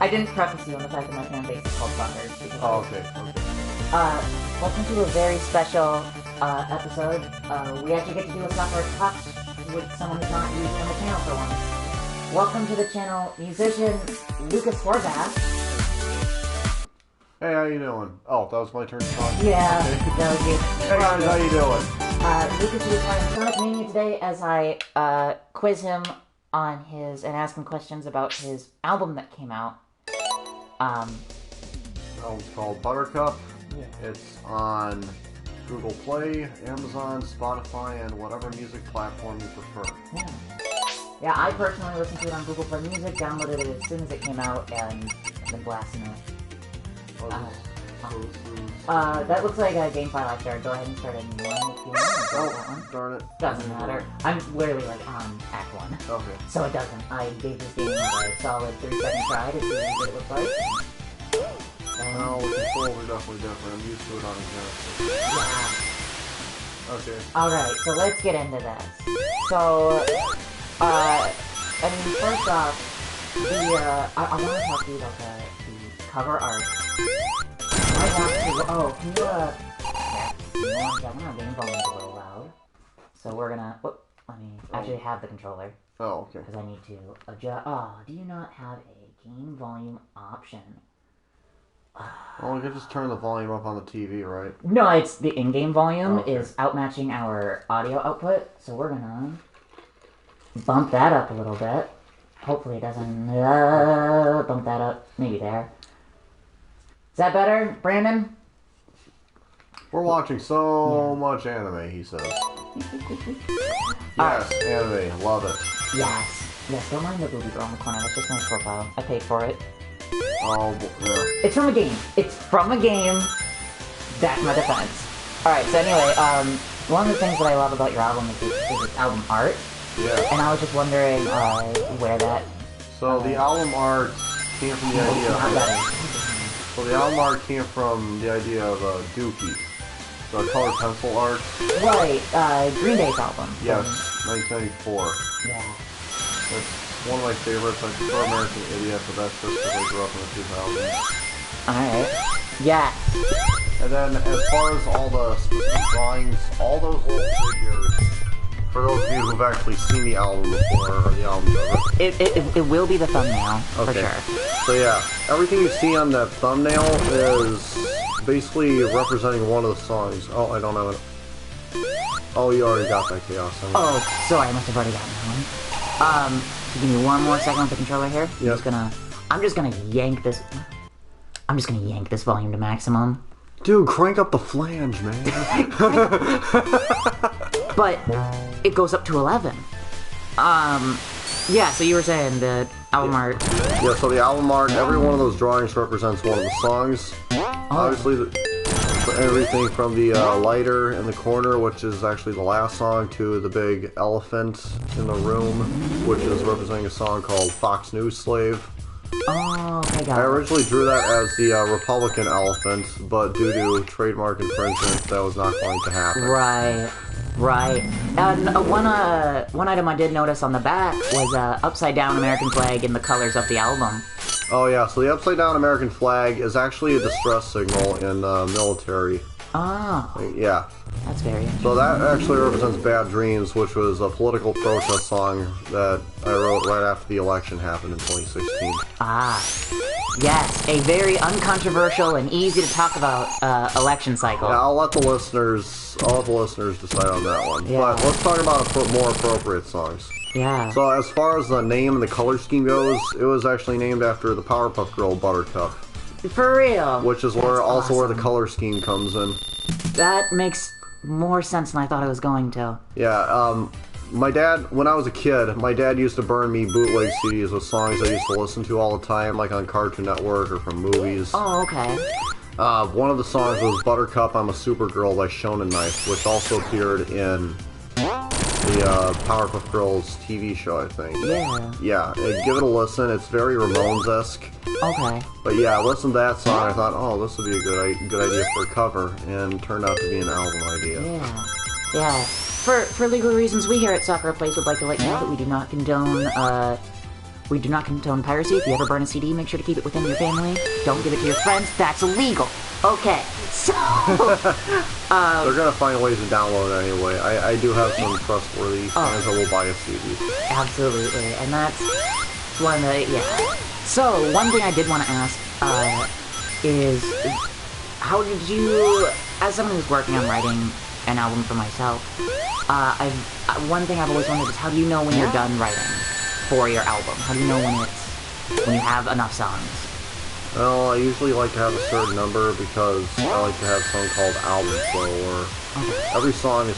I didn't preface you on the fact that my fan base is called Butter. Oh, okay. Welcome to a very special episode. We actually get to do a Sakura Talks with someone who's not used on the channel for once. Welcome to the channel, musician Lucas Horvath. Hey, how you doing? Oh, that was my turn to talk? Yeah, okay. that was you. Hey guys, how you doing? Lucas is playing Sonic Mania today as I quiz him on his, and ask him questions about his album that came out. It's called Buttercup. Yeah. It's on Google Play, Amazon, Spotify, and whatever music platform you prefer. Yeah, I personally listened to it on Google Play Music, downloaded it as soon as it came out, and I've been blasting it. That looks like a game file I shared. Go ahead and start a new one if you want. That one. Darn it. Doesn't matter. I'm literally like on Act 1. Okay. So it doesn't. I gave this game a solid 3-second try to see what it looks like. No, the controls are definitely different. I'm used to it on a Genesis. Yeah. Okay. Alright, so let's get into this. So, first off, I want to talk to you about the cover art. I want to, can you, my game volume's a little loud. So we're gonna, let me actually have the controller. Oh, okay. Because I need to adjust, do you not have a game volume option? Well, we could just turn the volume up on the TV, right? No, it's the in-game volume is outmatching our audio output, so we're gonna bump that up a little bit. Hopefully it doesn't bump that up. Maybe there. Is that better, Brandon? We're watching so much anime, he says. Yes, anime, love it. Yes, don't mind the booby girl in the corner, that's just my profile. I paid for it. Oh, yeah. It's from a game. It's from a game. That's my defense. Alright, so anyway, one of the things that I love about your album is its album art. Yeah. And I was just wondering where that... So the album art came from the idea of Dookie. The colored pencil art. Right, Green Day's album. Yes, 1994. Yeah. That's one of my favorites. I prefer American Idiot, but that's just because I grew up in the 2000s. Alright. Yeah. And then, as far as all the specific drawings, all those little figures, for those of you who've actually seen the album before, or the album cover. It will be the thumbnail, for sure. So yeah, everything you see on that thumbnail is basically representing one of the songs. Oh, I don't know it. Oh, you already got that Chaos. Oh, sorry, I must have already gotten that one. Give me one more second with the controller here. Yep. I'm just gonna yank this volume to maximum. Dude, crank up the flange, man. But it goes up to 11. Yeah, so you were saying the album art. Yeah, so the album art, every one of those drawings represents one of the songs. Obviously, everything from the lighter in the corner, which is actually the last song, to the big elephant in the room, which is representing a song called Fox News Slave. Oh, okay, got it. I originally drew that as the Republican elephant, but due to trademark infringement, that was not going to happen. Right. And one item I did notice on the back was a upside-down American flag in the colors of the album. Oh yeah, so the upside-down American flag is actually a distress signal in military. Oh. Yeah. That's very interesting. So that actually represents Bad Dreams, which was a political protest song that I wrote right after the election happened in 2016. Yes, a very uncontroversial and easy to talk about election cycle. Yeah, I'll let the listeners decide on that one. Yeah. But let's talk about more appropriate songs. Yeah. So as far as the name and the color scheme goes, it was actually named after the Powerpuff Girl Buttercup. For real? Which is where where the color scheme comes in. That makes more sense than I thought it was going to. Yeah, my dad, when I was a kid, my dad used to burn me bootleg CDs with songs I used to listen to all the time, like on Cartoon Network or from movies. Oh, okay. One of the songs was Buttercup, I'm a Supergirl by Shonen Knife, which also appeared in the Powerpuff Girls TV show, I think. Yeah. Yeah, give it a listen. It's very Ramones-esque. Okay. But yeah, I listened to that song, I thought, oh, this would be a good idea for a cover, and it turned out to be an album idea. Yeah. For legal reasons, we here at Sakura Place would like to let you know that we do not condone We do not condone piracy. If you ever burn a CD, make sure to keep it within your family. Don't give it to your friends. That's illegal. Okay, so... They're gonna find ways to download it anyway. I do have some trustworthy fans that will buy a CD. Absolutely, and that's one of the... yeah. So, one thing I did want to ask is... how did you... as someone who's working on writing an album for myself, one thing I've always wondered is how do you know when you're done writing for your album? How do you know when you have enough songs? Well, I usually like to have a certain number because I like to have something called album flow, or every song is...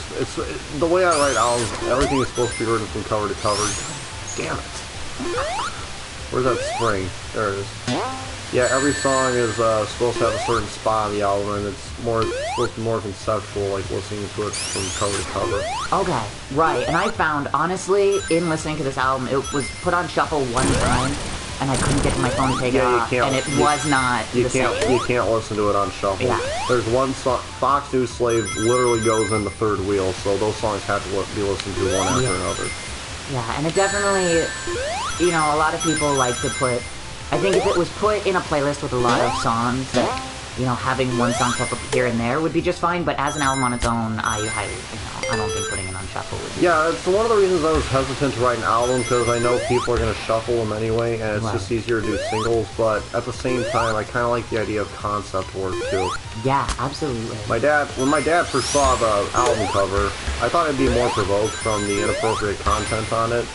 the way I write albums, everything is supposed to be written from cover to cover. Damn it. Where's that spring? There it is. Yeah, every song is supposed to have a certain spot on the album, and it's supposed to be more conceptual, like listening to it from cover to cover. Okay, right. And I found, honestly, in listening to this album, it was put on shuffle one time, and I couldn't get to my phone to take it off, and it was not the same. You can't listen to it on shuffle. Yeah. There's one song, Fox News Slave literally goes in the third wheel, so those songs have to be listened to one after another. Yeah, and it definitely, you know, a lot of people like to put... I think if it was put in a playlist with a lot of songs, that, you know, having one song pop up here and there would be just fine, but as an album on its own, I don't think putting it on shuffle would be... Yeah, it's one of the reasons I was hesitant to write an album, because I know people are going to shuffle them anyway, and it's just easier to do singles, but at the same time, I kind of like the idea of concept work, too. Yeah, absolutely. When my dad first saw the album cover, I thought it'd be more provoked from the inappropriate content on it.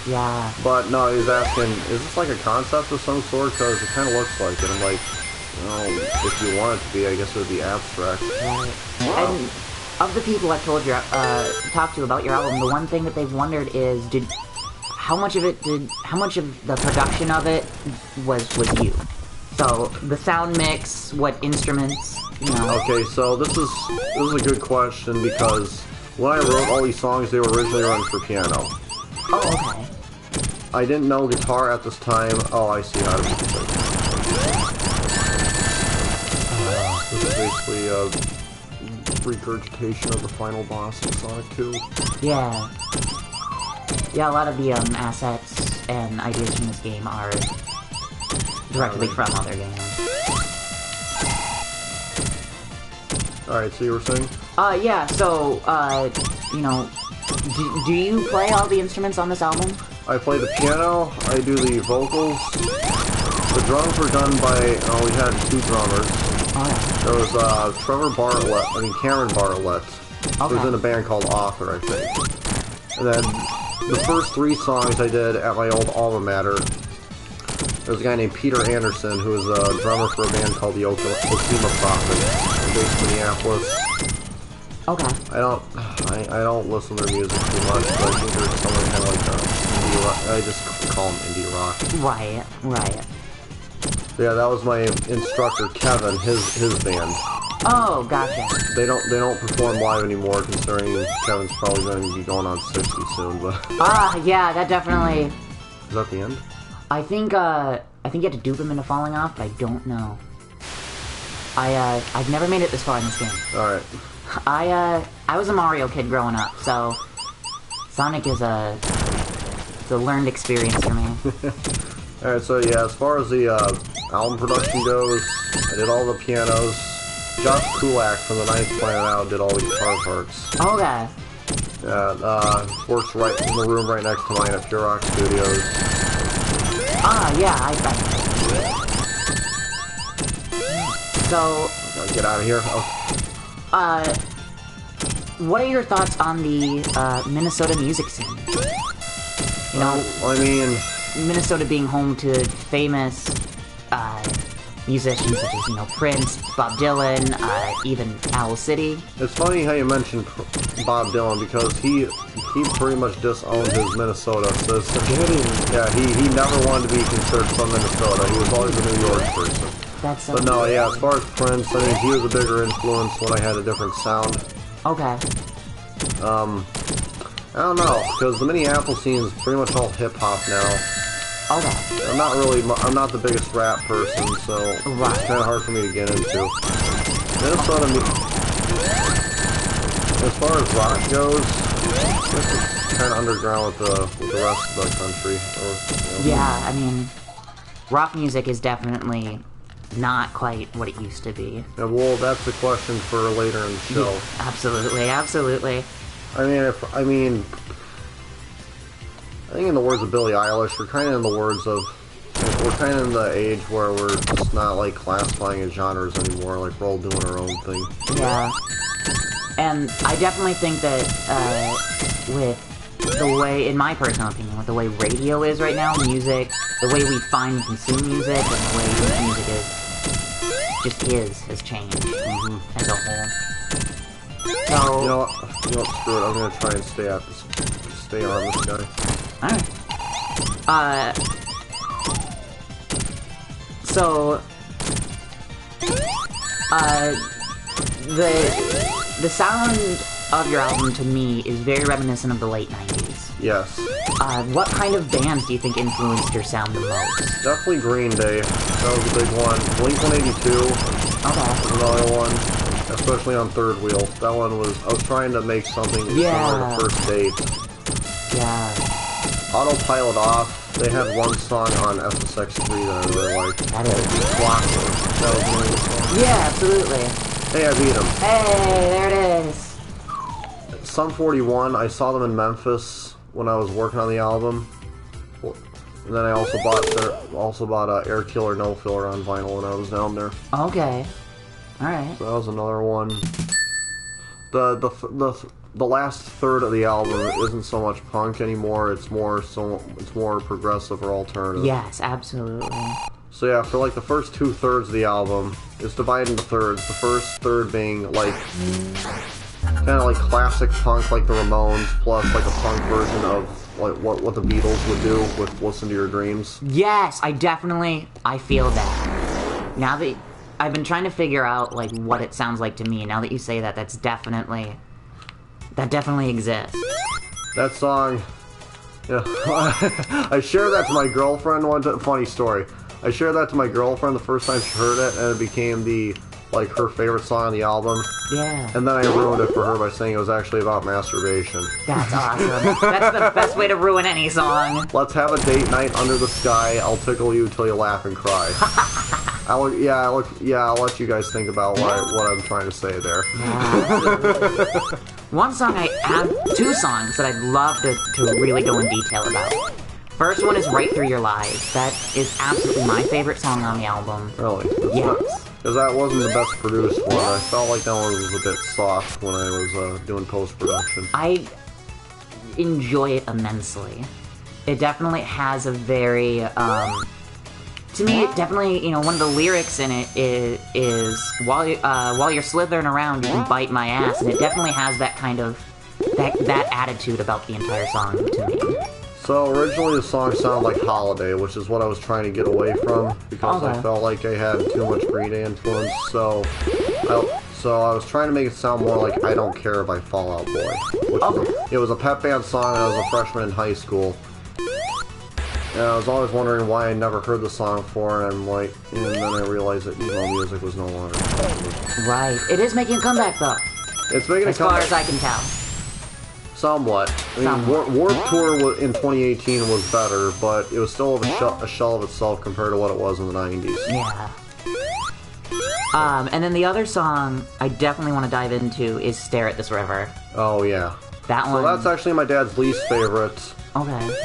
Yeah. But no, he was asking, is this like a concept of some sort? Because it kind of looks like it. I'm like, well, if you want it to be, I guess it would be abstract. Right. And of the people I've talked to about your album, the one thing that they've wondered is, how much of the production of it was you? So, the sound mix, what instruments, you know? Okay, so this is a good question, because when I wrote all these songs, they were originally written for piano. Oh, okay. I didn't know guitar at this time. Oh, I see how to do it. This is basically a regurgitation of the final boss in Sonic 2. Yeah. Yeah, a lot of the assets and ideas from this game are directly from other games. Alright, so you were saying? Yeah, so, you know, do you play all the instruments on this album? I play the piano, I do the vocals. The drums were done by, we had two drummers. There was Cameron Bartlett, who was in a band called Author, I think. And then the first three songs I did at my old alma mater, there was a guy named Peter Anderson, who was a drummer for a band called the Okima Prophets, based in Minneapolis. Okay. I don't listen to their music too much, but I think there's something kind of like indie rock. I just call them indie rock. Right. Yeah, that was my instructor Kevin, his band. Oh, gotcha. They don't perform live anymore, considering Kevin's probably going to be going on 60 soon. But yeah, that definitely. Is that the end? I think you had to dupe him into falling off, but I don't know. I've never made it this far in this game. All right. I was a Mario kid growing up, so Sonic is a learned experience for me. Alright, so yeah, as far as the album production goes, I did all the pianos. Josh Kulak from the Ninth Planet Out did all the guitar parts. Okay. Yeah, works right in the room right next to mine at Pure Rock Studios. Yeah, So... Gotta get out of here. Oh. What are your thoughts on the Minnesota music scene? You know, I mean, Minnesota being home to famous musicians such as, you know, Prince, Bob Dylan, even Owl City. It's funny how you mentioned Bob Dylan, because he pretty much disowned his Minnesota system. Yeah, he never wanted to be considered from Minnesota. He was always a New York person. That's so But no, yeah, as far as Prince, I mean, he was a bigger influence when I had a different sound. Okay. I don't know, because the Minneapolis scene is pretty much all hip-hop now. Okay. I'm not the biggest rap person, so it's kind of hard for me to get into. Minnesota, as far as rock goes, Kind of underground with the rest of the country. Or, Yeah, I mean, rock music is definitely not quite what it used to be. Yeah, well, that's a question for later in the show. Yeah, absolutely, absolutely. I think in the words of Billie Eilish, we're kind of in the words of, we're kind of in the age where we're just not, like, classifying as genres anymore, like, we're all doing our own thing. Yeah. And I definitely think that, with the way, in my personal opinion, with the way radio is right now, music, the way we find and consume music, and the way music has changed as a whole. So... You know what, screw it, I'm gonna try and stay on this guy. Alright. So... The sound of your album, to me, is very reminiscent of the late 90s. Yes. What kind of bands do you think influenced your sound the most? Definitely Green Day. That was a big one. Blink-182. Okay. Was another one. Especially on Third Wheel. That one was... I was trying to make something similar to First Date. Yeah. Autopilot Off. They had one song on SSX3 that I really liked. That is... Clockwork. That was one of the songs. Yeah, absolutely. Hey, I beat him. Hey, there it is. Sum 41, I saw them in Memphis when I was working on the album. And then I also bought Air Killer No Filler on vinyl when I was down there. Okay. Alright. So that was another one. The last third of the album isn't so much punk anymore. It's more progressive or alternative. Yes, absolutely. So yeah, for like the first 2/3 of the album, it's divided into thirds. The first third being like kind of like classic punk, like the Ramones, plus like a punk version of like what the Beatles would do with "Listen to Your Dreams." Yes, I feel that. Now that I've been trying to figure out like what it sounds like to me, now that you say that, that definitely exists. That song, yeah, I shared that to my girlfriend one time. Funny story. I shared that to my girlfriend the first time she heard it, and it became her favorite song on the album. Yeah. And then I ruined it for her by saying it was actually about masturbation. That's awesome. That's the best way to ruin any song. Let's have a date night under the sky. I'll tickle you till you laugh and cry. I'll let you guys think about what I'm trying to say there. Yeah, two songs that I'd love to really go in detail about. First one is Right Through Your Lies. That is absolutely my favorite song on the album. Really? Yes. Because that wasn't the best produced one. I felt like that one was a bit soft when I was doing post-production. I enjoy it immensely. It definitely has a very, to me, it definitely, one of the lyrics in it is while you're slithering around, you can bite my ass, and it definitely has that kind of, that attitude about the entire song to me. So originally the song sounded like Holiday, which is what I was trying to get away from, because I felt like I had too much Green Day influence, so I was trying to make it sound more like I Don't Care by Fall Out Boy. It was a pep band song, and I was a freshman in high school. And I was always wondering why I never heard the song before, and then I realized that emo music was no longer popular. Right. It is making a comeback, though. It's making a comeback. As far as I can tell. Somewhat. I mean, Warped Tour in 2018 was better, but it was still a shell of itself compared to what it was in the 90s. Yeah. And then the other song I definitely want to dive into is Stare at This River. Oh, yeah. That one. So that's actually my dad's least favorite. Okay.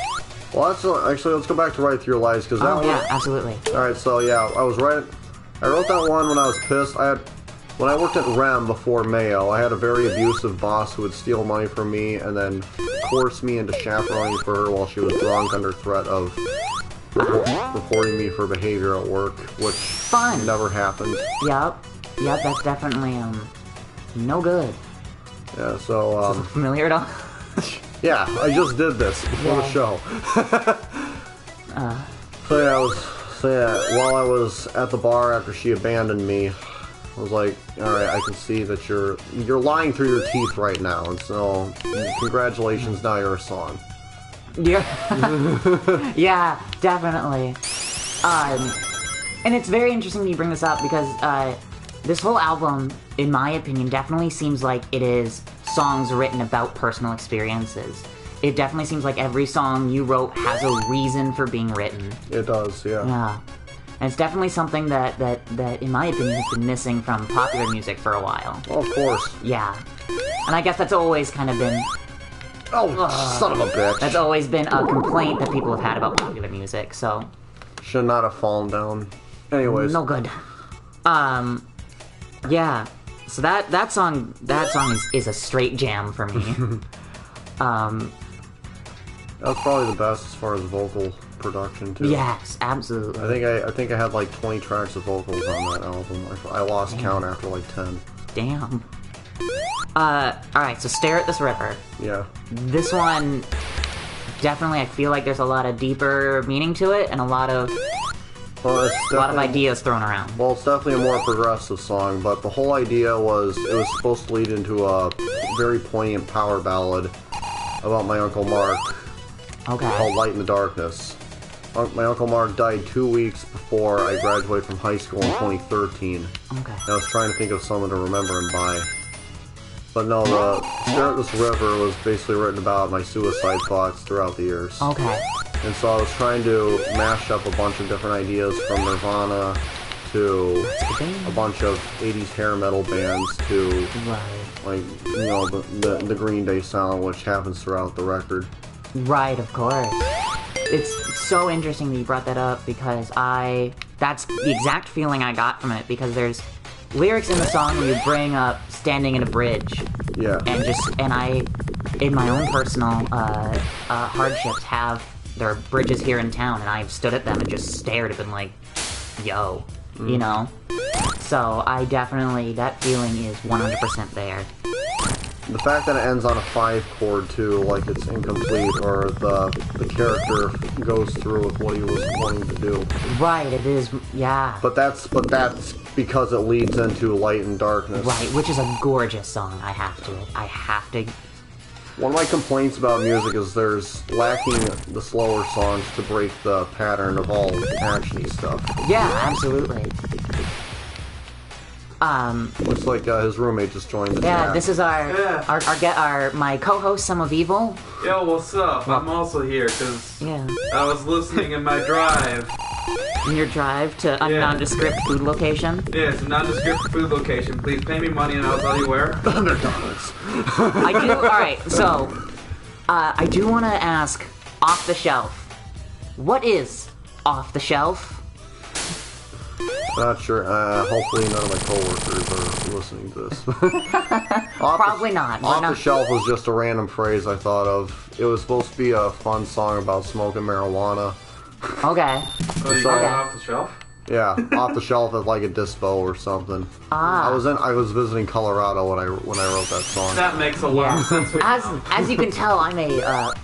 Well, actually, let's go back to Right Through Your Lies, because that one... yeah, absolutely. Alright, so yeah, I wrote that one when I was pissed. When I worked at REM before Mayo, I had a very abusive boss who would steal money from me and then coerce me into chaperoning for her while she was drunk under threat of reporting me for behavior at work, which never happened. Yep, that's definitely, no good. Yeah, so, familiar at all? Yeah, I just did this before the show. So yeah, while I was at the bar after she abandoned me, I was like, alright, I can see that you're lying through your teeth right now, and so, congratulations, now you're a song. Yeah, yeah, definitely. And it's very interesting that you bring this up, because, this whole album, in my opinion, definitely seems like it is songs written about personal experiences. It definitely seems like every song you wrote has a reason for being written. It does, yeah. Yeah. And it's definitely something that, in my opinion, has been missing from popular music for a while. Well, of course. Yeah. And I guess that's always kind of been... Oh, son of a bitch. That's always been a complaint that people have had about popular music, so... Should not have fallen down. Anyways. No good. Yeah. So that song is a straight jam for me. That's probably the best as far as vocal production too. Yes, absolutely. I think I had like 20 tracks of vocals on that album. I lost count after like 10. Damn. Alright, so Stare at This River. Yeah. This one, definitely I feel like there's a lot of deeper meaning to it and a lot of ideas thrown around. Well, it's definitely a more progressive song, but the whole idea was it was supposed to lead into a very poignant power ballad about my Uncle Mark. Okay. Called Light in the Darkness. My Uncle Mark died 2 weeks before I graduated from high school in 2013. Okay. And I was trying to think of someone to remember him by. But no, the Stare at This River was basically written about my suicide thoughts throughout the years. Okay. And so I was trying to mash up a bunch of different ideas from Nirvana to a bunch of 80s hair metal bands to, like, you know, the Green Day sound, which happens throughout the record. Right, of course. It's so interesting that you brought that up because that's the exact feeling I got from it because there's lyrics in the song where you bring up standing in a bridge. Yeah. And I, in my own personal hardships, have there are bridges here in town, and I've stood at them and just stared and been like, yo, you know? So I definitely, that feeling is 100% there. The fact that it ends on a 5 chord too, like it's incomplete, or the character goes through with what he was wanting to do. Right, it is, yeah. But that's because it leads into Light and Darkness. Right, which is a gorgeous song, I have to. One of my complaints about music is there's lacking the slower songs to break the pattern of all action-y stuff. Yeah, absolutely. Looks like his roommate just joined the chat. This is my co-host, Some of Evil. Yo, what's up? I'm also here because Yeah. I was listening in my drive. In your drive to a nondescript food location. Yeah, it's a nondescript food location. Please pay me money and I'll tell you where. McDonald's. Alright, so, I do want to ask, off the shelf, what is off the shelf? Not sure. Hopefully none of my coworkers are listening to this. Probably not. Off the Shelf was just a random phrase I thought of. It was supposed to be a fun song about smoking marijuana. Okay. Oh, you got it off the shelf? Yeah, off the shelf at like a dispo or something. I was visiting Colorado when I wrote that song. That makes a lot of sense. As you can tell, I'm a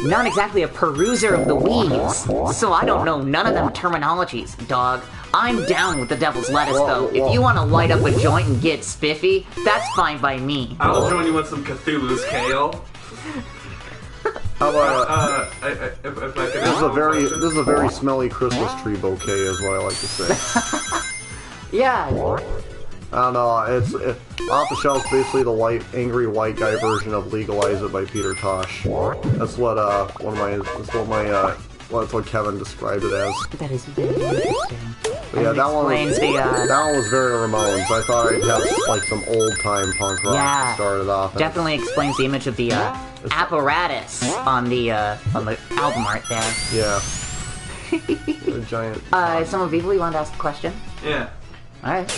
not exactly a peruser of the weeds, so I don't know none of them terminologies, dog. I'm down with the devil's lettuce, though. If you want to light up a joint and get spiffy, that's fine by me. I'll join you with some Cthulhu's kale. How about if I can this is a very smelly Christmas tree bouquet, is what I like to say. Yeah. I don't know. Off the Shelf's basically the angry white guy version of Legalize It by Peter Tosh. That's what that's what Kevin described it as. That is very interesting. But yeah, that one was very Ramones. I thought I'd have like some old time punk rock to start it off. Definitely explains the image of the apparatus on the album art there. Yeah. A giant. Some of Evil, you wanted to ask a question? Yeah. Alright.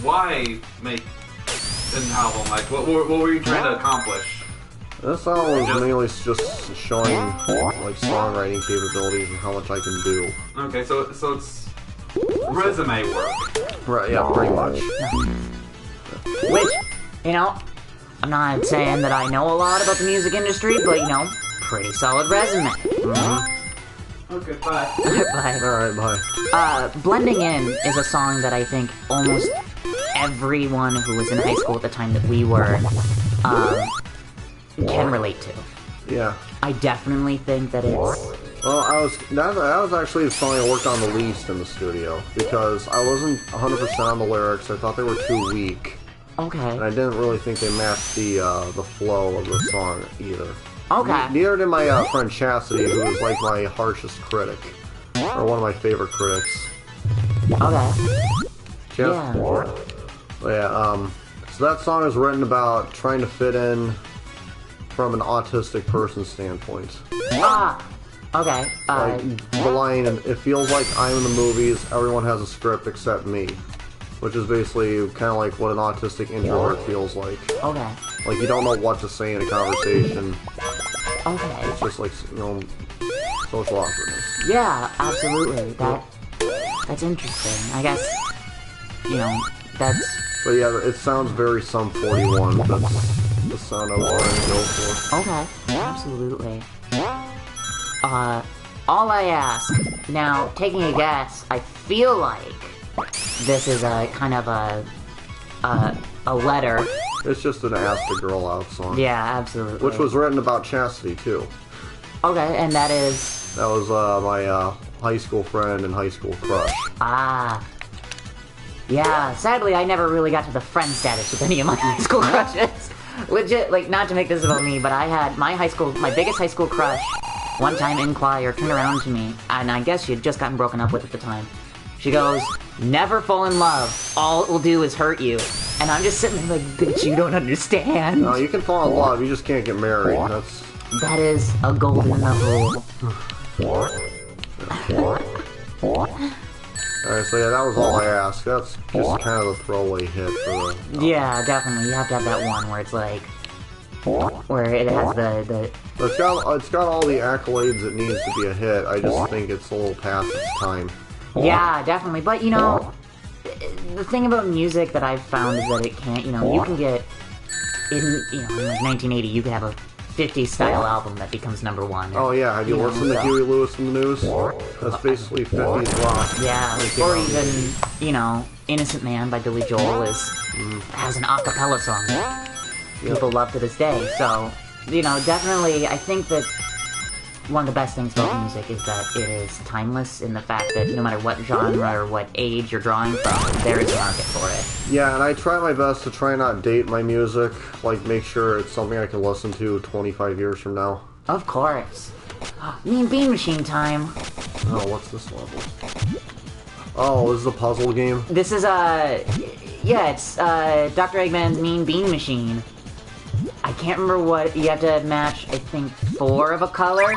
Why make an album? Like, what were you trying to accomplish? This album was mainly just showing like songwriting capabilities and how much I can do. Okay, so it's resume work. Right, yeah, pretty much. Which, you know, I'm not saying that I know a lot about the music industry, but, you know, pretty solid resume. Okay, bye. Bye. Alright, bye. Blending In is a song that I think almost everyone who was in high school at the time that we were, can relate to. Yeah. I definitely think that it's... Well, that was actually the song I worked on the least in the studio, because I wasn't 100% on the lyrics. I thought they were too weak. Okay. And I didn't really think they matched the flow of the song either. Okay. Neither did my friend Chastity, who is like my harshest critic, or one of my favorite critics. Okay. Yeah. So that song is written about trying to fit in from an autistic person's standpoint. Ah. Okay. Like the line, it feels like I'm in the movies. Everyone has a script except me, which is basically kind of like what an autistic introvert feels like. Okay. Like you don't know what to say in a conversation. Okay. It's just like, you know, social awkwardness. Yeah, absolutely. That's interesting. I guess, you know, that's... But yeah, it sounds very Sum 41. That's the sound I was trying to go for. Okay, absolutely. All I ask, now, taking a guess, I feel like this is a kind of a letter. It's just an Ask the Girl Out song. Yeah, absolutely. Which was written about chastity, too. Okay, and that is... That was my high school friend and high school crush. Ah. Yeah, sadly, I never really got to the friend status with any of my high school crushes. Legit, like, not to make this about me, but I had my biggest high school crush, one time in choir, turned around to me, and I guess she had just gotten broken up with at the time. She goes, "Never fall in love. All it will do is hurt you." And I'm just sitting there like, bitch, you don't understand. No, you can fall in love, you just can't get married. That is a golden rule. Alright, so yeah, that was all I asked. That's just kind of a throwaway hit for the... Yeah, definitely. You have to have that one where it's like... Where it has the... It's got all the accolades it needs to be a hit. I just think it's a little past its time. Yeah, definitely. But, you know, the thing about music that I've found is that it can't, you know, you can get... In like 1980, you could have a 50s style album that becomes #1. Oh yeah, have you listened to Huey Lewis and the News? That's basically 50s rock. Yeah, or even, you know, Innocent Man by Billy Joel has an a cappella song that people love to this day. So, you know, definitely, I think that one of the best things about music is that it is timeless in the fact that no matter what genre or what age you're drawing from, there is a market for it. Yeah, and I try my best to try not date my music, like make sure it's something I can listen to 25 years from now. Of course. Mean Bean Machine time. Oh, what's this level? Oh, this is a puzzle game? This is it's Dr. Eggman's Mean Bean Machine. I can't remember what, you have to match, I think, 4 of a color,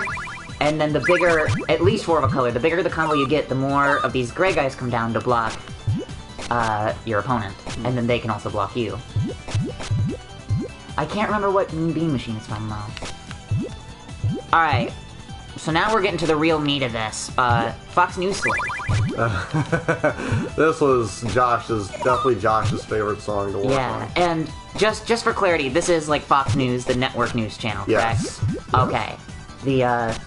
and then the bigger, at least 4 of a color, the bigger the combo you get, the more of these gray guys come down to block your opponent, and then they can also block you. I can't remember what Mean Bean Machine is from, though. Alright, so now we're getting to the real meat of this. Fox News Slave. This was definitely Josh's favorite song to work on. Yeah, and just for clarity, this is like Fox News, the network news channel, correct? Yes. Okay. The,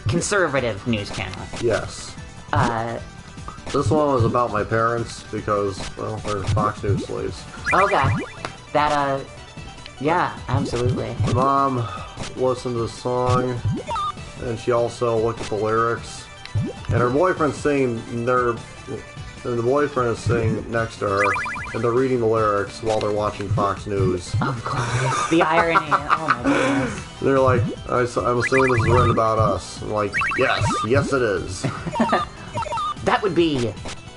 conservative news channel. Yes. This one was about my parents because, well, they're Fox News slaves. Okay. That, yeah, absolutely. My mom listened to the song, and she also looked at the lyrics. And her boyfriend's singing, and the boyfriend is sitting next to her, and they're reading the lyrics while they're watching Fox News. Of course. The irony. Oh my goodness. They're like, I'm assuming this is written about us. I'm like, yes it is. That would be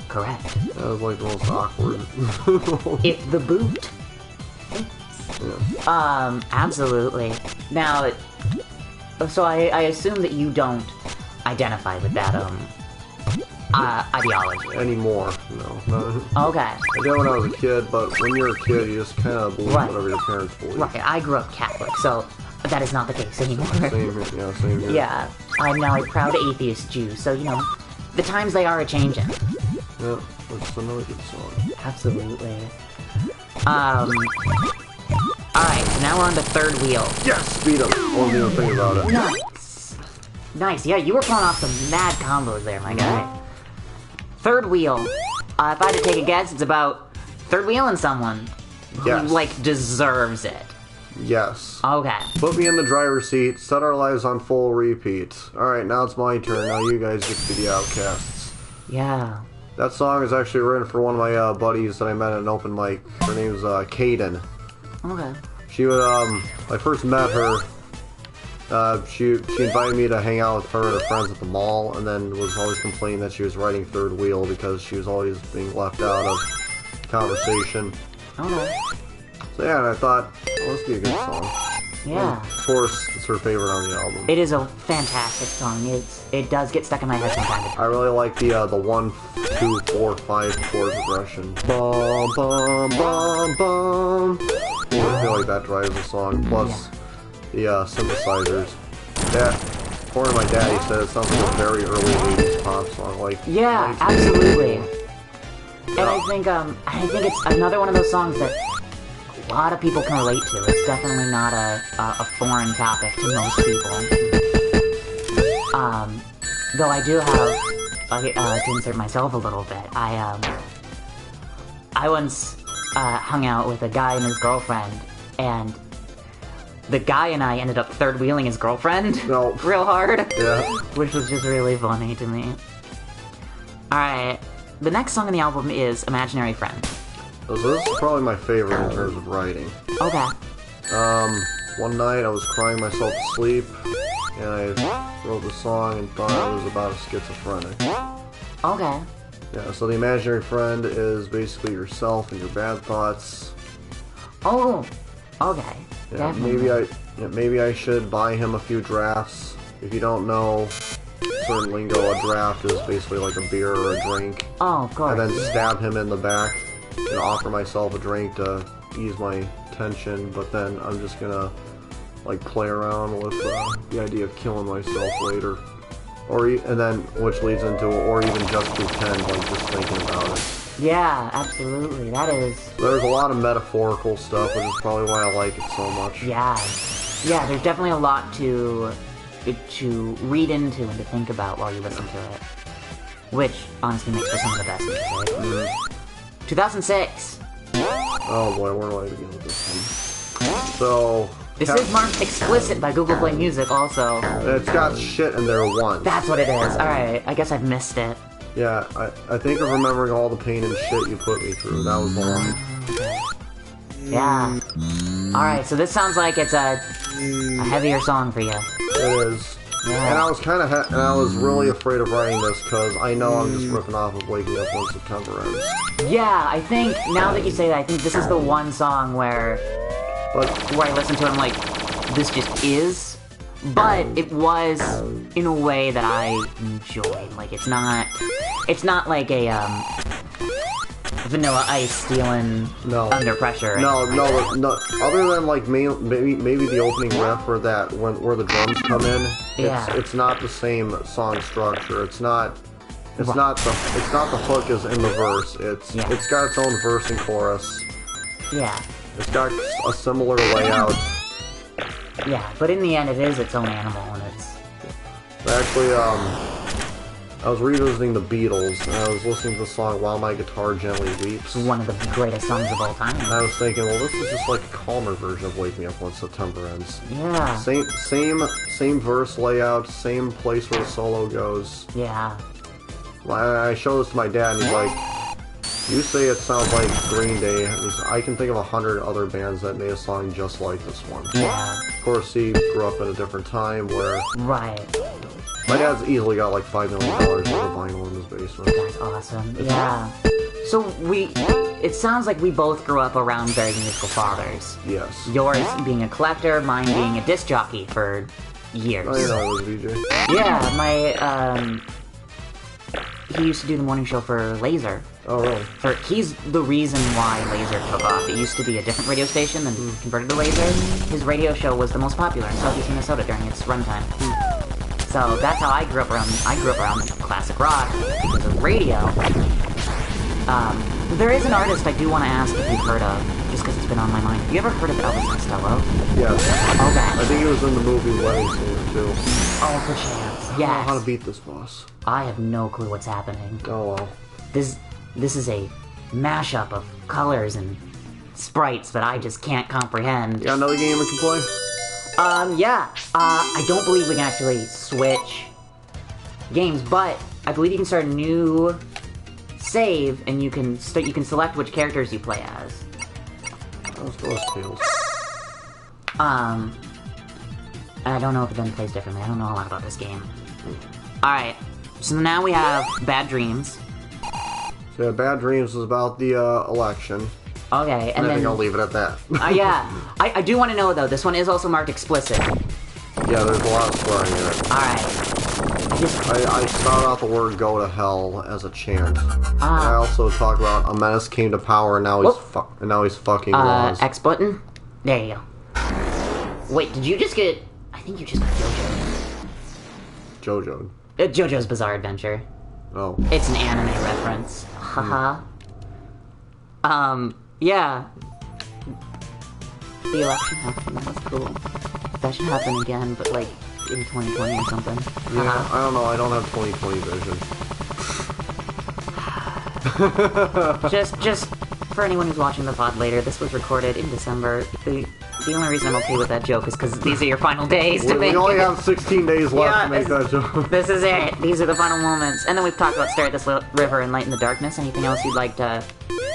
correct. That was like the most awkward. If the boot. Yeah. Absolutely. Now, so I assume that you don't identify with that, ideology. Anymore, no. Okay. I did when I was a kid, but when you're a kid, you just kind of believe whatever your parents believe. Right, I grew up Catholic, so that is not the case anymore. Same here. Yeah, I'm now a proud atheist Jew, so, you know, the times they are a-changing. Yeah, it's another good song. Absolutely. Alright, so now we're on the third wheel. Yes! Beat him! Won't even think about it. Nice! Nice, yeah, you were pulling off some mad combos there, my guy. Third wheel. If I had to take a guess, it's about third wheeling someone who, like, deserves it. Yes. Okay. Put me in the driver's seat, set our lives on full repeat. Alright, now it's my turn. Now you guys get to be the outcasts. Yeah. That song is actually written for one of my buddies that I met at an open mic. Her name's Kaden. Okay. She would, I first met her, she invited me to hang out with her and her friends at the mall, and then was always complaining that she was riding third wheel because she was always being left out of conversation. Okay. So yeah, and I thought, well, this would be a good song. Yeah. Of course, it's her favorite on the album. It is a fantastic song. It does get stuck in my head sometimes. I really like the 1, 2, 4, 5 chord progression. Bum bum bum bum. I feel like that drives the song. Plus the synthesizers. That, according to my dad, he said it sounds like a very early 80s pop song. Like Yeah, absolutely. And I think it's another one of those songs that a lot of people can relate to. It's definitely not a foreign topic to most people. Though I do have, to insert myself a little bit, I once hung out with a guy and his girlfriend, and the guy and I ended up third-wheeling his girlfriend real hard, which was just really funny to me. Alright, the next song on the album is Imaginary Friend. So this is probably my favorite in terms of writing. Okay. One night I was crying myself to sleep, and I wrote the song and thought it was about a schizophrenic. Okay. Yeah, so the imaginary friend is basically yourself and your bad thoughts. Oh, okay. Yeah, Definitely. maybe I should buy him a few drafts. If you don't know certain lingo, a draft is basically like a beer or a drink. Oh, of course. And then stab him in the back and offer myself a drink to ease my tension, but then I'm just gonna like play around with the idea of killing myself later, and then which leads into, or even just pretend, like just thinking about it. Yeah, absolutely. That is. There's a lot of metaphorical stuff, which is probably why I like it so much. Yeah, there's definitely a lot to read into and to think about while you listen to it, which honestly makes for some of the best music. 2006. Oh boy, where do I begin with this one? So This is marked explicit by Google Play Music also. it's got shit in there once. That's what it is. Alright, I guess I've missed it. Yeah, I think of remembering all the pain and shit you put me through. That was the one. Yeah. Alright, so this sounds like it's a heavier song for you. It is. Yeah. And I was kind of, and I was really afraid of writing this because I know I'm just ripping off of Waking Up When September Ends. Yeah, I think, now that you say that, I think this is the one song where I listen to it, I'm like, this just is. But it was in a way that I enjoyed. Like, it's not like a, Vanilla Ice stealing Under Pressure. No. Other than like maybe the opening riff or that where the drums come in. It's not the same song structure. It's not the hook is in the verse. It's got its own verse and chorus. Yeah. It's got a similar layout. Yeah, but in the end, it is its own animal, and it's. Actually, I was revisiting the Beatles, and I was listening to the song "While My Guitar Gently Weeps." It's one of the greatest songs of all time. And I was thinking, well, this is just like a calmer version of "Wake Me Up When September Ends." Yeah. Same verse layout, same place where the solo goes. Yeah. I showed this to my dad, and he's like, "You say it sounds like Green Day." I can think of 100 other bands that made a song just like this one. Yeah. Of course, he grew up in a different time where. Right. My dad's easily got like $5 million worth of vinyl in his basement. That's awesome. Yeah. So it sounds like we both grew up around very musical fathers. Yes. Yours being a collector, mine being a disc jockey for years. Oh, you know, I was a DJ. Yeah, he used to do the morning show for Laser. Oh, really? He's the reason why Laser took off. It used to be a different radio station, then converted to Laser. His radio show was the most popular in Southeast Minnesota during its runtime. So that's how I grew up around classic rock because of radio. There is an artist I do want to ask if you've heard of, just because it's been on my mind. Have you ever heard of Elvis Costello? Yes. Okay. I think he was in the movie Wedding Singer too. Oh, for chance. I don't know how to beat this boss. I have no clue what's happening. Oh well. This is a mashup of colors and sprites that I just can't comprehend. You got another game we can play? Yeah. I don't believe we can actually switch games, but I believe you can start a new save, and you can select which characters you play as. Let's go as Tails. I don't know if it then plays differently. I don't know a lot about this game. Alright, so now we have Bad Dreams. So yeah, Bad Dreams is about the election. Okay, and I then... think I'll leave it at that. Yeah. I do want to know, though, this one is also marked explicit. Yeah, there's a lot of swearing in it. Alright. I start out the word "go to hell" as a chant. I also talk about a menace came to power, and now he's fucking laws. X button? There you go. Wait, did you just get... I think you just got JoJo. JoJo's Bizarre Adventure. Oh. It's an anime reference. Haha. Yeah. The election happened, that was cool. That should happen again, but like, in 2020 or something. Yeah, I don't know, I don't have 2020 vision. Just for anyone who's watching the pod later, this was recorded in December. The only reason I'm okay with that joke is because these are your final days to make it. We only have 16 days left to make that joke. This is it. These are the final moments. And then we've talked about Stare at This River and Light in the Darkness. Anything else you'd like to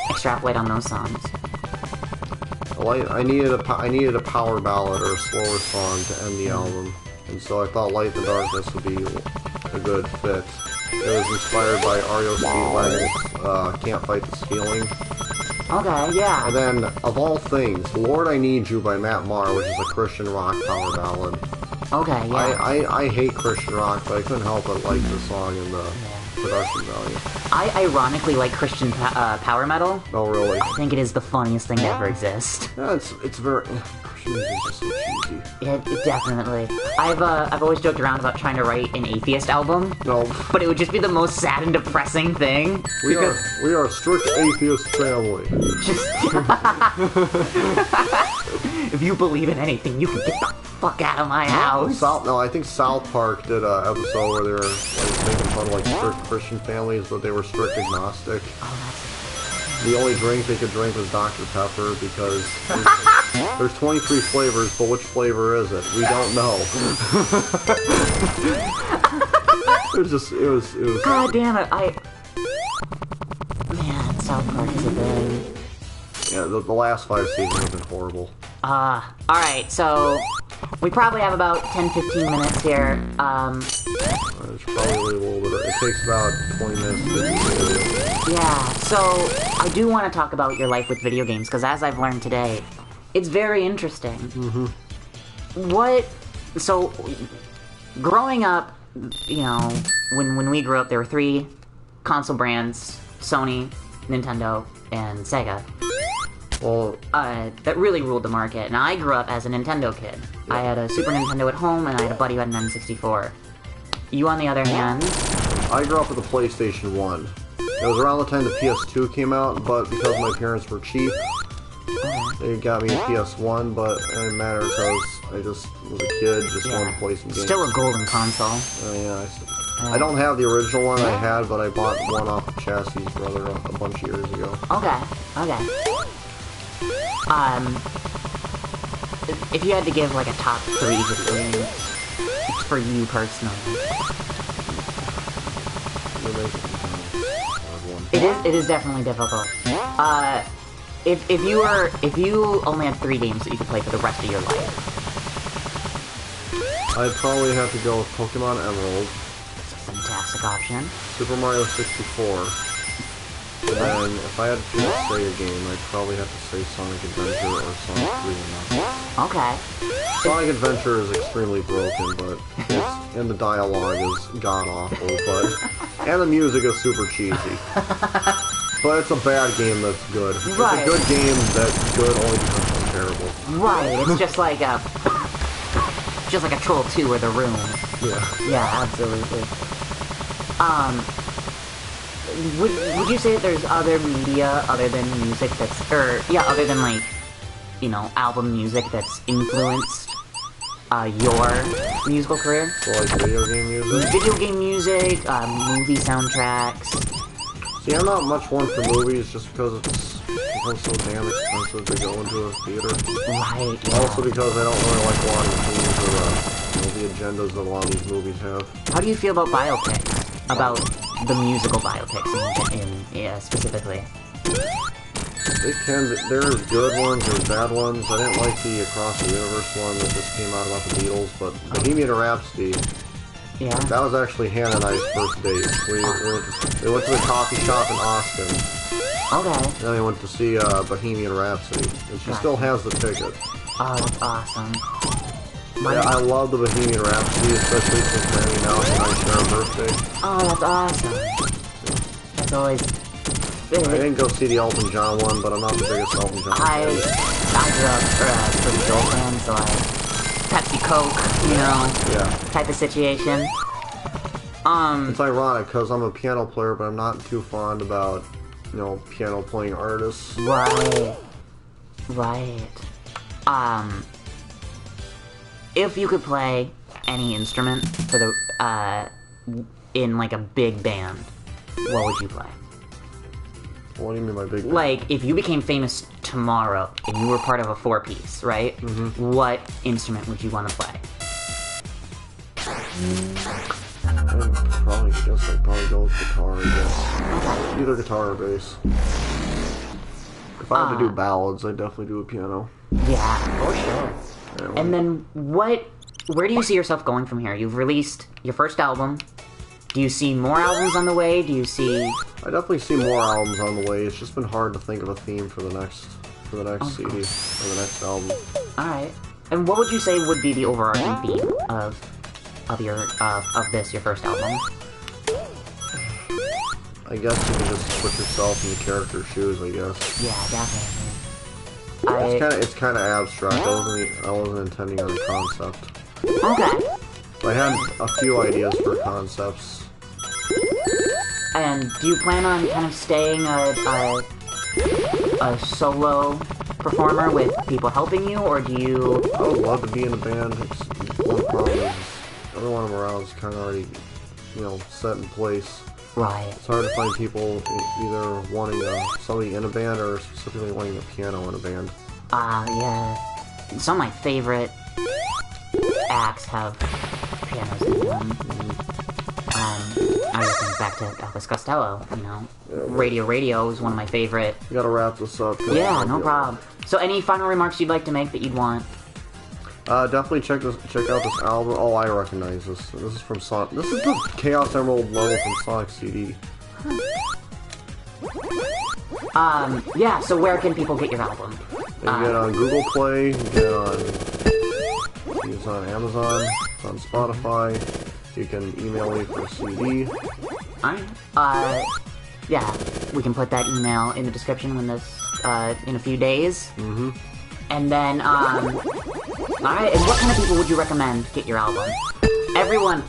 extrapolate on those songs? I needed a power ballad or a slower song to end the album, and so I thought Light in the Darkness would be a good fit. It was inspired by REO Speedwagon's Can't Fight This Feeling. Okay, yeah. And then, of all things, Lord I Need You by Matt Maher, which is a Christian rock power ballad. Okay, yeah. I hate Christian rock, but I couldn't help but like the song and the production value. I ironically like Christian power metal. Oh, really? I think it is the funniest thing to ever exist. Yeah, it's very... Christian music is just so cheesy. It definitely. I've always joked around about trying to write an atheist album. No. But it would just be the most sad and depressing thing. We are a strict atheist family. If you believe in anything, you can get the fuck out of my house. I think South Park did an episode where they were like making fun of like strict Christian families, but they were strict agnostic. Oh, the only drink they could drink was Dr. Pepper because there's 23 flavors, but which flavor is it? We don't know. it was. God damn it! Man, South Park is a thing. Yeah, the last 5 seasons have been horrible. Alright, so we probably have about 10-15 minutes here. It's probably a little bit. It takes about 20 minutes to get this video. Yeah, so I do want to talk about your life with video games, because as I've learned today, it's very interesting. Mm-hmm. So, growing up, you know, when we grew up, there were 3 console brands, Sony, Nintendo, and Sega. Well, that really ruled the market, and I grew up as a Nintendo kid. Yeah. I had a Super Nintendo at home, and I had a buddy who had an N64. You, on the other hand... I grew up with a PlayStation 1. It was around the time the PS2 came out, but because my parents were cheap, they got me a PS1, but it didn't matter because I just was a kid, just wanted to play some games. Still a golden console. I don't have the original one I had, but I bought one off of Chassie's brother a bunch of years ago. Okay. If you had to give like a top 3 video games for you personally, it is definitely difficult. If you only had 3 games that you could play for the rest of your life, I'd probably have to go with Pokemon Emerald. That's a fantastic option. Super Mario 64. And then, if I had to choose a Sega game, I'd probably have to say Sonic Adventure or Sonic 3 Okay. Sonic Adventure is extremely broken, and the dialogue is god-awful, and the music is super cheesy. But it's a bad game that's good. Right. It's a good game that's good only because it's terrible. Right, it's just like a Troll 2 or The Room. Yeah. Yeah, absolutely. Would you say that there's other media other than music other than like, you know, album music that's influenced your musical career? So like video game music? Video game music, movie soundtracks. See, I'm not much one for movies just because it's become so damn expensive to go into a theater. Right, yeah. Also because I don't really like a lot of themes or the agendas that a lot of these movies have. How do you feel about biopics? About the musical biopics specifically? They can. There's good ones, there's bad ones. I didn't like the Across the Universe one that just came out about the Beatles, but Bohemian Rhapsody, Yeah. that was actually Hannah and I's first date. We went to the coffee shop in Austin, Okay. and then we went to see Bohemian Rhapsody, and she still has the ticket. Oh, that's awesome. Yeah, I love the Bohemian Rhapsody, especially since Navi now and I share a birthday. Oh, that's awesome. That's always... I didn't go see the Elton John one, but I'm not the biggest Elton John I fan. grew up pretty Joel fan, so Pepsi Coke, you know, Yeah. type of situation. It's ironic, because I'm a piano player, but I'm not too fond about, piano playing artists. Right. If you could play any instrument for the, in like a big band, what would you play? What do you mean by big band? Like, if you became famous tomorrow and you were part of a 4-piece, right? Mm-hmm. What instrument would you want to play? I'd probably go with guitar, I guess. Either guitar or bass. If I had to do ballads, I'd definitely do a piano. Yeah, for sure. Anyway. And then where do you see yourself going from here? You've released your first album. Do you see more albums on the way? Do you see... I definitely see more albums on the way. It's just been hard to think of a theme for the next CD or the next album. Alright. And what would you say would be the overarching theme of your first album? I guess you can just put yourself in the character's shoes, I guess. Yeah, definitely. It's kind of abstract. I wasn't intending on a concept. Okay. I had a few ideas for concepts. And do you plan on kind of staying a solo performer with people helping you, or do you... I would love to be in a band. One problem is everyone around is kind of already, set in place. Right. It's hard to find people either wanting somebody in a band or specifically wanting a piano in a band. Yeah. Some of my favorite acts have pianos in them. I just think back to Elvis Costello, Radio is one of my favorite. We gotta wrap this up. Yeah, no problem. So any final remarks you'd like to make that you'd want? Definitely check out this album. Oh, I recognize this. This is from Sonic. This is the Chaos Emerald level from Sonic CD. Yeah, so where can people get your album? You can get it on Google Play, you can get it it's on Amazon, it's on Spotify, you can email me for a CD. Alright. Yeah, we can put that email in the description when this, in a few days. Mm-hmm. And then, alright, and what kind of people would you recommend get your album? Everyone,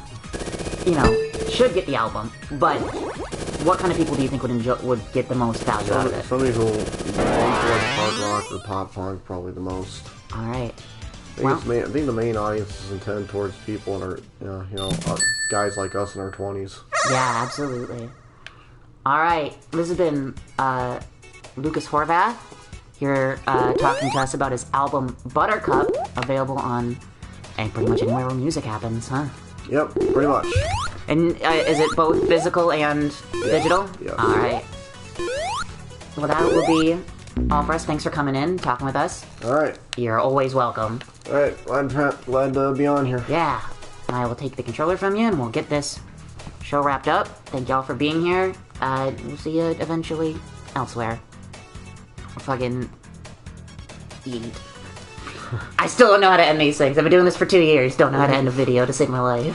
should get the album, but what kind of people do you think would get the most value out of it? Somebody who like hard rock or pop punk, probably the most. Alright. I think the main audience is intended towards people in our, guys like us in our 20s. Yeah, absolutely. Alright, this has been, Lucas Horvath here, talking to us about his album Buttercup, available on, pretty much anywhere where music happens, huh? Yep, pretty much. And, is it both physical and digital? Yeah. Alright. Well, that will be all for us. Thanks for coming in, talking with us. Alright. You're always welcome. Alright, glad to be on here. Yeah. I will take the controller from you and we'll get this show wrapped up. Thank y'all for being here. We'll see you eventually elsewhere. Or fucking eat. I still don't know how to end these things. I've been doing this for 2 years. Don't know how to end a video to save my life.